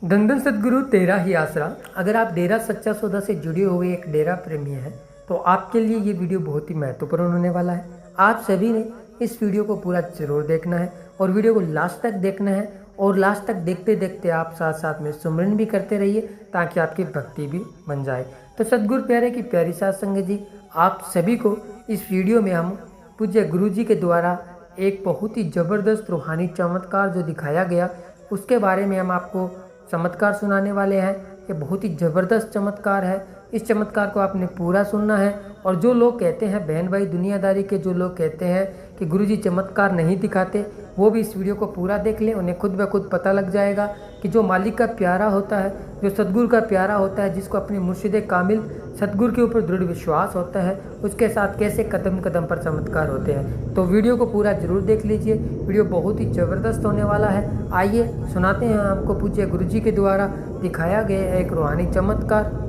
दंदन सदगुरु तेरा ही आसरा। अगर आप डेरा सच्चा सौदा से जुड़े हुए एक डेरा प्रेमी हैं तो आपके लिए ये वीडियो बहुत ही महत्वपूर्ण होने वाला है। आप सभी ने इस वीडियो को पूरा जरूर देखना है और वीडियो को लास्ट तक देखना है और लास्ट तक देखते देखते आप साथ साथ में सुमरन भी करते रहिए ताकि आपकी भक्ति भी बन जाए। तो सदगुरु प्यारे की प्यारी साध संगत जी, आप सभी को इस वीडियो में हम पूज्य गुरु जी के द्वारा एक बहुत ही ज़बरदस्त रूहानी चमत्कार जो दिखाया गया उसके बारे में हम आपको चमत्कार सुनाने वाले हैं। ये बहुत ही ज़बरदस्त चमत्कार है। इस चमत्कार को आपने पूरा सुनना है। और जो लोग कहते हैं बहन भाई दुनियादारी के जो लोग कहते हैं कि गुरुजी चमत्कार नहीं दिखाते, वो भी इस वीडियो को पूरा देख लें। उन्हें खुद ब खुद पता लग जाएगा कि जो मालिक का प्यारा होता है, जो सतगुरु का प्यारा होता है, जिसको अपने मुर्शिद कामिल सतगुरु के ऊपर दृढ़ विश्वास होता है, उसके साथ कैसे कदम कदम पर चमत्कार होते हैं। तो वीडियो को पूरा जरूर देख लीजिए। वीडियो बहुत ही ज़बरदस्त होने वाला है। आइए सुनाते हैं आपको पूज्य गुरु जी के द्वारा दिखाया गया एक रूहानी चमत्कार।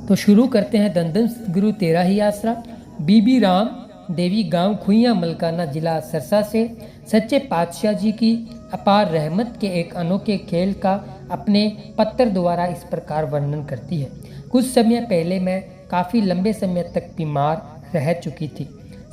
तो शुरू करते हैं दंदन गुरु तेरा ही आसरा। बीबी राम देवी गांव खुइयां मलकाना जिला सरसा से सच्चे पातशाह जी की अपार रहमत के एक अनोखे खेल का अपने पत्र द्वारा इस प्रकार वर्णन करती है। कुछ समय पहले मैं काफ़ी लंबे समय तक बीमार रह चुकी थी।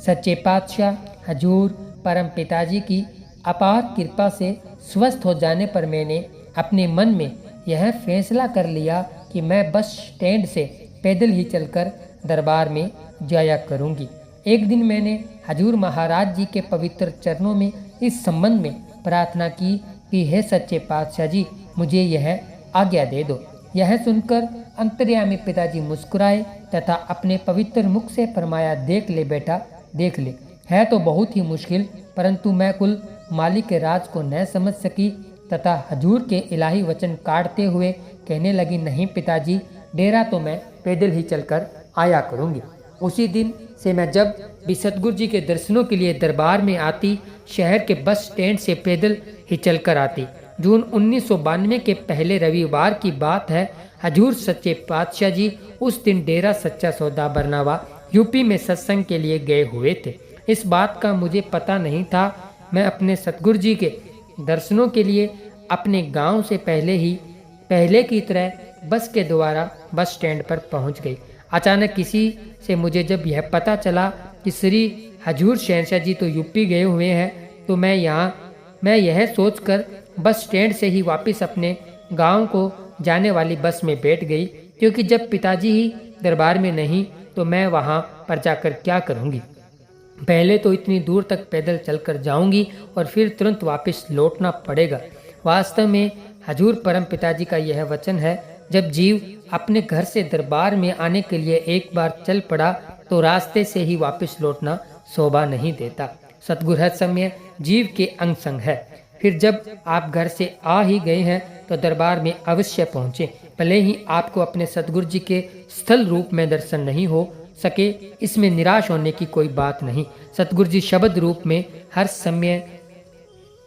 सच्चे पातशाह हजूर परम पिताजी की अपार कृपा से स्वस्थ हो जाने पर मैंने अपने मन में यह फैसला कर लिया कि मैं बस स्टैंड से पैदल ही चलकर दरबार में जाया करूंगी। एक दिन मैंने हजूर महाराज जी के पवित्र चरणों में इस संबंध में प्रार्थना की कि हे सच्चे पातशाह जी, मुझे यह आज्ञा दे दो। यह सुनकर अंतर्यामी पिताजी मुस्कुराए तथा अपने पवित्र मुख से फरमाया, देख ले बेटा, देख ले। है तो बहुत ही मुश्किल, परंतु मैं कुल मालिक के राज को न समझ सकी तथा हजूर के इलाही वचन काटते हुए कहने लगी, नहीं पिताजी, डेरा तो मैं पैदल ही चलकर आया करूंगी। उसी दिन से मैं जब भी सतगुरु जी के दर्शनों के लिए दरबार में आती, शहर के बस स्टैंड से पैदल ही चलकर आती। जून 1992 के पहले रविवार की बात है। हजूर सच्चे पातशाह जी उस दिन डेरा सच्चा सौदा बरनावा यूपी में सत्संग के लिए गए हुए थे। इस बात का मुझे पता नहीं था। मैं अपने सतगुरु जी के दर्शनों के लिए अपने गांव से पहले की तरह बस के द्वारा बस स्टैंड पर पहुंच गई। अचानक किसी से मुझे जब यह पता चला कि श्री हजूर शहनशाह जी तो यूपी गए हुए हैं, तो मैं यह सोचकर बस स्टैंड से ही वापस अपने गांव को जाने वाली बस में बैठ गई, क्योंकि जब पिताजी ही दरबार में नहीं तो मैं वहां पर जाकर क्या करूंगी। पहले तो इतनी दूर तक पैदल चलकर जाऊंगी और फिर तुरंत वापस लौटना पड़ेगा। वास्तव में हजूर परम पिताजी का यह वचन है, जब जीव अपने घर से दरबार में आने के लिए एक बार चल पड़ा तो रास्ते से ही वापस लौटना शोभा नहीं देता। सतगुरु हर समय जीव के अंग संग है। फिर जब आप घर से आ ही गए हैं तो दरबार में अवश्य पहुँचे। भले ही आपको अपने सतगुरु जी के स्थल रूप में दर्शन नहीं हो सके, इसमें निराश होने की कोई बात नहीं। सतगुरु जी शब्द रूप में हर समय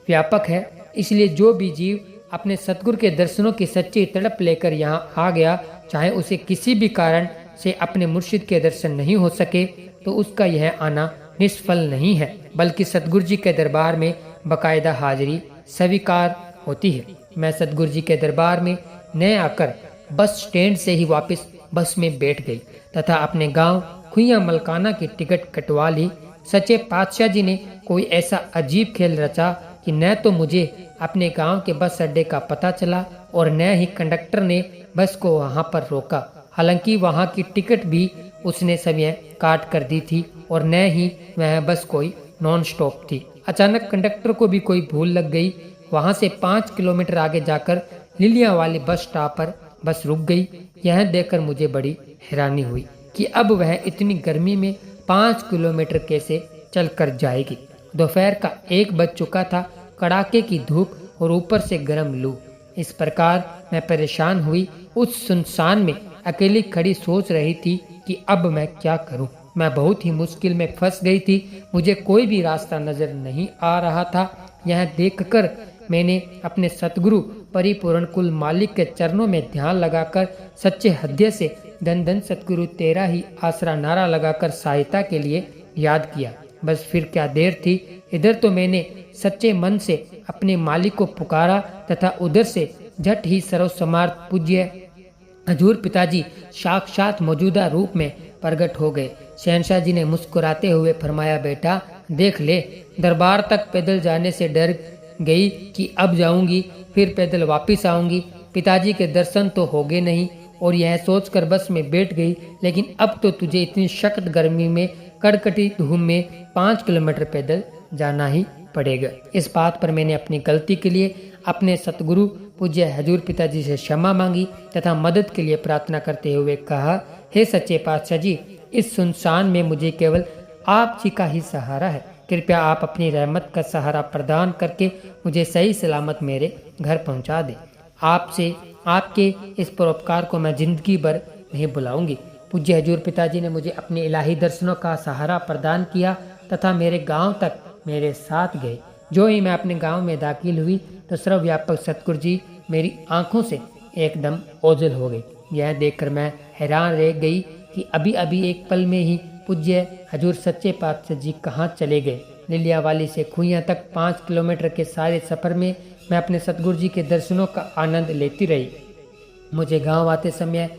व्यापक है, इसलिए जो भी जीव अपने सतगुरु के दर्शनों की सच्ची तड़प लेकर यहाँ आ गया, चाहे उसे किसी भी कारण से अपने मुर्शिद के दर्शन नहीं हो सके, तो उसका यह आना निष्फल नहीं है, बल्कि सतगुरु जी के दरबार में बाकायदा हाजिरी स्वीकार होती है। मैं सतगुरु जी के दरबार में न आकर बस स्टैंड से ही वापस बस में बैठ गई तथा अपने गांव खुइयां मलकाना की टिकट कटवा ली। सच्चे पातशाह जी ने कोई ऐसा अजीब खेल रचा कि न तो मुझे अपने गांव के बस अड्डे का पता चला और न ही कंडक्टर ने बस को वहां पर रोका। हालांकि वहां की टिकट भी उसने समय काट कर दी थी और न ही वह बस कोई नॉन स्टॉप थी। अचानक कंडक्टर को भी कोई भूल लग गई। वहां से 5 किलोमीटर आगे जाकर लिलिया वाली बस स्टॉप पर बस रुक गई। यह देखकर मुझे बड़ी हैरानी हुई कि अब वह इतनी गर्मी में 5 किलोमीटर कैसे चलकर जाएगी। दोपहर का 1 बज चुका था। कड़ाके की धूप और ऊपर से गर्म लू। इस प्रकार मैं परेशान हुई। उस सुनसान में अकेली खड़ी सोच रही थी कि अब मैं क्या करूं। मैं बहुत ही मुश्किल में फंस गई थी। मुझे कोई भी रास्ता नजर नहीं आ रहा था। यह देखकर मैंने अपने सतगुरु परिपूर्ण कुल मालिक के चरणों में ध्यान लगाकर सच्चे हृदय से धन धन सतगुरु तेरा ही आसरा नारा लगाकर सहायता के लिए याद किया। बस फिर क्या देर थी। इधर तो मैंने सच्चे मन से अपने मालिक को पुकारा तथा उधर से झट ही सर्वसमर्थ पूज्य हजूर पिताजी साक्षात मौजूदा रूप में प्रकट हो गए। शहनशाह जी ने मुस्कुराते हुए फरमाया, बेटा देख ले, दरबार तक पैदल जाने से डर गई कि अब जाऊंगी फिर पैदल वापस आऊंगी, पिताजी के दर्शन तो होंगे नहीं, और यह सोचकर बस में बैठ गई। लेकिन अब तो तुझे इतनी सख्त गर्मी में कड़कटी धूप में 5 किलोमीटर पैदल जाना ही पड़ेगा। इस बात पर मैंने अपनी गलती के लिए अपने सतगुरु पूज्य हजूर पिताजी से क्षमा मांगी तथा मदद के लिए प्रार्थना करते हुए कहा, हे सच्चे पातशाह जी, इस सुनसान में मुझे केवल आप जी का ही सहारा है। कृपया आप अपनी रहमत का सहारा प्रदान करके मुझे सही सलामत मेरे घर पहुंचा दें। आपसे आपके इस परोपकार को मैं जिंदगी भर नहीं भुलाऊंगी। पूज्य हजूर पिताजी ने मुझे अपने इलाही दर्शनों का सहारा प्रदान किया तथा मेरे गांव तक मेरे साथ गए। जो ही मैं अपने गांव में दाखिल हुई तो सर्वव्यापक सतगुरु जी मेरी आंखों से एकदम ओझल हो गई। यह देखकर मैं हैरान रह गई कि अभी अभी एक पल में ही पूज्य हजूर सच्चे पातशाह जी कहाँ चले गए। लिलियावाली से खुइयां तक 5 किलोमीटर के सारे सफ़र में मैं अपने सतगुरु जी के दर्शनों का आनंद लेती रही। मुझे गांव आते समय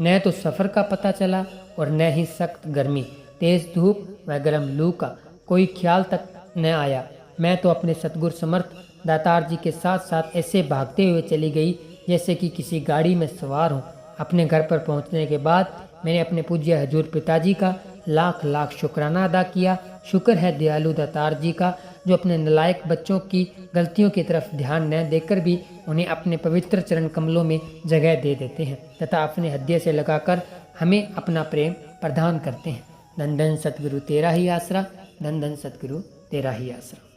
न तो सफ़र का पता चला और न ही सख्त गर्मी, तेज़ धूप व गर्म लू का कोई ख्याल तक न आया। मैं तो अपने सतगुरु समर्थ दातार जी के साथ साथ ऐसे भागते हुए चली गई जैसे कि किसी गाड़ी में सवार हूँ। अपने घर पर पहुँचने के बाद मैंने अपने पूज्य हजूर पिताजी का लाख लाख शुक्राना अदा किया। शुक्र है दयालु दातार जी का, जो अपने नालायक बच्चों की गलतियों की तरफ ध्यान न देकर भी उन्हें अपने पवित्र चरण कमलों में जगह दे देते हैं तथा अपने हृदय से लगाकर हमें अपना प्रेम प्रदान करते हैं। धन धन सतगुरु तेरा ही आसरा, धन धन सतगुरु तेरा ही आसरा।